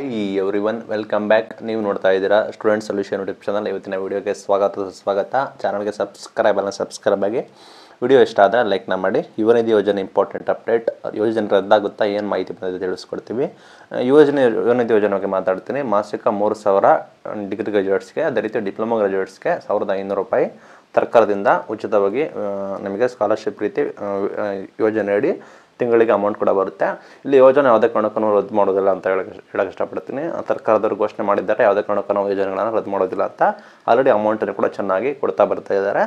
High everyone welcome back. ನೀವು ನೋಡ್ತಾ ಇದ್ದೀರಾ ಸ್ಟೂಡೆಂಟ್ ಸೊಲ್ಯೂಷನ್ ಯೂಟ್ಯೂಬ್ ಚಾನಲ್. ಇವತ್ತಿನ ವಿಡಿಯೋಗೆ ಸುಸ್ವಾಗತ. ಚಾನಲ್ಗೆ ಸಬ್ಸ್ಕ್ರೈಬ್ ಆಗಿ. ವಿಡಿಯೋ ಇಷ್ಟ ಆದರೆ ಲೈಕ್ನ ಮಾಡಿ. ಯುವ ನಿಧಿ ಯೋಜನೆ ಇಂಪಾರ್ಟೆಂಟ್ ಅಪ್ಡೇಟ್. ಯೋಜನೆ ರದ್ದಾಗುತ್ತಾ, ಏನು ಮಾಹಿತಿ ಬಂದಿದೆ ತಿಳಿಸ್ಕೊಡ್ತೀವಿ. ಯುವ ನಿಧಿ ಯೋಜನೆ ಬಗ್ಗೆ ಮಾತಾಡ್ತೀನಿ. ಮಾಸಿಕ 3,000 ಡಿಗ್ರಿ ಗ್ರಾಜುಯೇಟ್ಸ್ಗೆ, ಅದೇ ರೀತಿ ಡಿಪ್ಲೊಮಾ ಗ್ರಾಜುಯೇಟ್ಸ್ಗೆ 1,500 ರೂಪಾಯಿ ಸರ್ಕಾರದಿಂದ ಉಚಿತವಾಗಿ ನಿಮಗೆ ಸ್ಕಾಲರ್ಶಿಪ್ ರೀತಿ ಯೋಜನೆಯಡಿ ತಿಂಗಳಿಗೆ ಅಮೌಂಟ್ ಕೂಡ ಬರುತ್ತೆ. ಇಲ್ಲಿ ಯೋಜನೆ ಯಾವುದೇ ಕಾರಣಕ್ಕೂ ರದ್ದು ಮಾಡೋದಿಲ್ಲ ಅಂತ ಹೇಳಕ್ಕೆ ಇಷ್ಟಪಡ್ತೀನಿ. ಸರ್ಕಾರದವರು ಘೋಷಣೆ ಮಾಡಿದ್ದಾರೆ, ಯಾವುದೇ ಕಾರಣಕ್ಕೂ ನಾವು ಯೋಜನೆಗಳನ್ನು ರದ್ದು ಮಾಡೋದಿಲ್ಲ ಅಂತ. ಆಲ್ರೆಡಿ ಅಮೌಂಟನ್ನು ಕೂಡ ಚೆನ್ನಾಗಿ ಕೊಡ್ತಾ ಬರ್ತಾ ಇದ್ದಾರೆ.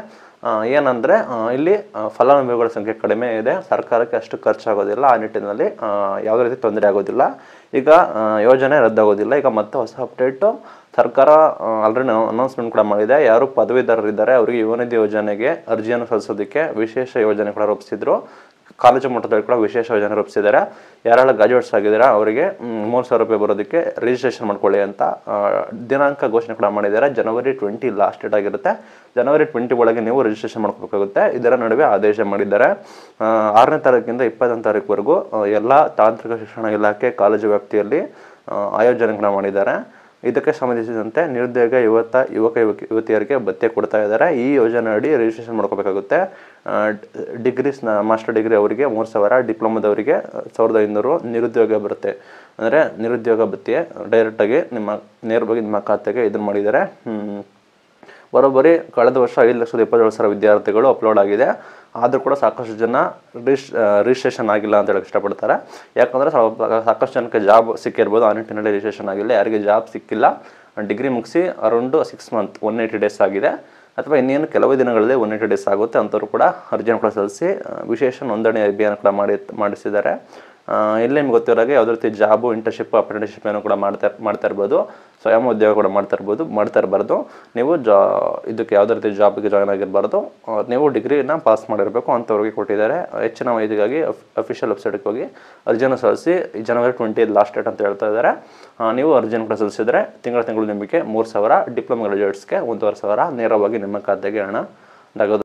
ಏನಂದರೆ ಇಲ್ಲಿ ಫಲಾನುಭವಿಗಳ ಸಂಖ್ಯೆ ಕಡಿಮೆ ಇದೆ, ಸರ್ಕಾರಕ್ಕೆ ಅಷ್ಟು ಖರ್ಚಾಗೋದಿಲ್ಲ. ಆ ನಿಟ್ಟಿನಲ್ಲಿ ಯಾವುದೇ ರೀತಿ ತೊಂದರೆ ಆಗೋದಿಲ್ಲ. ಈಗ ಯೋಜನೆ ರದ್ದಾಗೋದಿಲ್ಲ. ಈಗ ಮತ್ತೆ ಹೊಸ ಅಪ್ಡೇಟು ಸರ್ಕಾರ ಆಲ್ರೆಡಿ ಅನೌನ್ಸ್ಮೆಂಟ್ ಕೂಡ ಮಾಡಿದೆ. ಯಾರು ಪದವೀಧರರಿದ್ದಾರೆ ಅವರಿಗೆ ಯುವ ನಿಧಿ ಯೋಜನೆಗೆ ಅರ್ಜಿಯನ್ನು ಸಲ್ಲಿಸೋದಕ್ಕೆ ವಿಶೇಷ ಯೋಜನೆ ಕೂಡ ರೂಪಿಸಿದ್ರು. ಕಾಲೇಜು ಮಟ್ಟದಲ್ಲಿ ಕೂಡ ವಿಶೇಷ ಯೋಜನೆ ರೂಪಿಸಿದ್ದಾರೆ. ಯಾರೆಲ್ಲ ಗ್ರಾಜುಯೇಟ್ಸ್ ಆಗಿದ್ದಾರೆ ಅವರಿಗೆ 3,000 ರೂಪಾಯಿ ಬರೋದಕ್ಕೆ ರಿಜಿಸ್ಟ್ರೇಷನ್ ಮಾಡ್ಕೊಳ್ಳಿ ಅಂತ ದಿನಾಂಕ ಘೋಷಣೆ ಕೂಡ ಮಾಡಿದ್ದಾರೆ. ಜನವರಿ 20 ಲಾಸ್ಟ್ ಡೇಟ್ ಆಗಿರುತ್ತೆ. ಜನವರಿ 20 ಒಳಗೆ ನೀವು ರಿಜಿಸ್ಟ್ರೇಷನ್ ಮಾಡ್ಕೋಬೇಕಾಗುತ್ತೆ. ಇದರ ನಡುವೆ ಆದೇಶ ಮಾಡಿದ್ದಾರೆ. 6ನೇ ತಾರೀಕಿಂದ 20ನೇ ತಾರೀಕುವರೆಗೂ ಎಲ್ಲ ತಾಂತ್ರಿಕ ಶಿಕ್ಷಣ ಇಲಾಖೆ ಕಾಲೇಜು ವ್ಯಾಪ್ತಿಯಲ್ಲಿ ಆಯೋಜನೆ ಕೂಡ ಮಾಡಿದ್ದಾರೆ. ಇದಕ್ಕೆ ಸಂಬಂಧಿಸಿದಂತೆ ನಿರುದ್ಯೋಗ ಯುವತಿಯರಿಗೆ ಭತ್ಯೆ ಕೊಡ್ತಾ ಇದ್ದಾರೆ. ಈ ಯೋಜನೆ ಅಡಿ ರಿಜಿಸ್ಟ್ರೇಷನ್ ಮಾಡ್ಕೋಬೇಕಾಗುತ್ತೆ. ಮಾಸ್ಟರ್ ಡಿಗ್ರಿ ಅವರಿಗೆ 3,000, ಡಿಪ್ಲೊಮಾದವರಿಗೆ 1,500 ನಿರುದ್ಯೋಗ ಬರುತ್ತೆ. ಅಂದರೆ ನಿರುದ್ಯೋಗ ಭತ್ಯೆ ಡೈರೆಕ್ಟಾಗಿ ನೇರವಾಗಿ ನಿಮ್ಮ ಖಾತೆಗೆ ಇದನ್ನು ಮಾಡಿದ್ದಾರೆ. ಬರೋಬ್ಬರಿ ಕಳೆದ ವರ್ಷ 5,27,000 ವಿದ್ಯಾರ್ಥಿಗಳು ಅಪ್ಲೋಡ್ ಆಗಿದೆ. ಆದರೂ ಕೂಡ ಸಾಕಷ್ಟು ಜನ ರಿಜಿಸ್ಟ್ರೇಷನ್ ಆಗಿಲ್ಲ ಅಂತ ಹೇಳಕ್ಕೆ ಇಷ್ಟಪಡ್ತಾರೆ. ಯಾಕಂದರೆ ಸಾಕಷ್ಟು ಜನಕ್ಕೆ ಜಾಬ್ ಸಿಕ್ಕಿರ್ಬೋದು, ಆ ನಿಟ್ಟಿನಲ್ಲಿ ರಿಜಿಸ್ಟ್ರೇಷನ್ ಆಗಿಲ್ಲ. ಯಾರಿಗೆ ಜಾಬ್ ಸಿಕ್ಕಿಲ್ಲ, ಡಿಗ್ರಿ ಮುಗಿಸಿ ಅರೌಂಡ್ 6 ಮಂತ್ 180 ಡೇಸ್ ಆಗಿದೆ, ಅಥವಾ ಇನ್ನೇನು ಕೆಲವು ದಿನಗಳಲ್ಲಿ 180 ಡೇಸ್ ಆಗುತ್ತೆ ಅಂಥವ್ರು ಕೂಡ ಅರ್ಜಿಯನ್ನು ಕೂಡ ಸಲ್ಲಿಸಿ ವಿಶೇಷ ನೋಂದಣಿ ಅಭಿಯಾನ ಕೂಡ ಮಾಡಿಸಿದ್ದಾರೆ. ಇಲ್ಲಿ ನಿಮ್ಗೆ ಗೊತ್ತಿರೋಗೆ ಯಾವುದೇ ರೀತಿ ಜಾಬು, ಇಂಟರ್ನ್ಶಿಪ್, ಅಪ್ರೆಂಟಿಸ್ಶಿಪ್ ಏನೋ ಕೂಡ ಮಾಡ್ತಾ ಇರ್ಬೋದು. ಸ್ವಯಂ ಉದ್ಯೋಗ ಕೂಡ ಮಾಡ್ತಾ ಇರಬಾರ್ದು. ನೀವು ಇದಕ್ಕೆ ಯಾವುದೇ ರೀತಿ ಜಾಬ್ಗೆ ಜಾಯ್ನ್ ಆಗಿರಬಾರ್ದು. ನೀವು ಡಿಗ್ರಿನ ಪಾಸ್ ಮಾಡಿರಬೇಕು ಅಂಥವ್ರಿಗೆ ಕೊಟ್ಟಿದ್ದಾರೆ. ಹೆಚ್ಚಿನ ಮಾಹಿತಿಗಾಗಿ ಅಫಿಷಿಯಲ್ ವೆಬ್ಸೈಟ್ಗೆ ಹೋಗಿ ಅರ್ಜಿಯನ್ನು ಸಲ್ಲಿಸಿ. ಜನವರಿ 20 ಲಾಸ್ಟ್ ಡೇಟ್ ಅಂತ ಹೇಳ್ತಾ ಇದ್ದಾರೆ. ನೀವು ಅರ್ಜಿಯನ್ನು ಕೂಡ ಸಲ್ಲಿಸಿದರೆ ತಿಂಗಳು ನಿಮಗೆ 3,000, ಡಿಪ್ಲೊಮಾ ಗ್ರಾಜುಯೇಟ್ಸ್ಗೆ 1,500 ನೇರವಾಗಿ ನಿಮ್ಮ ಖಾತೆಗೆ ಹಣ ನಗದು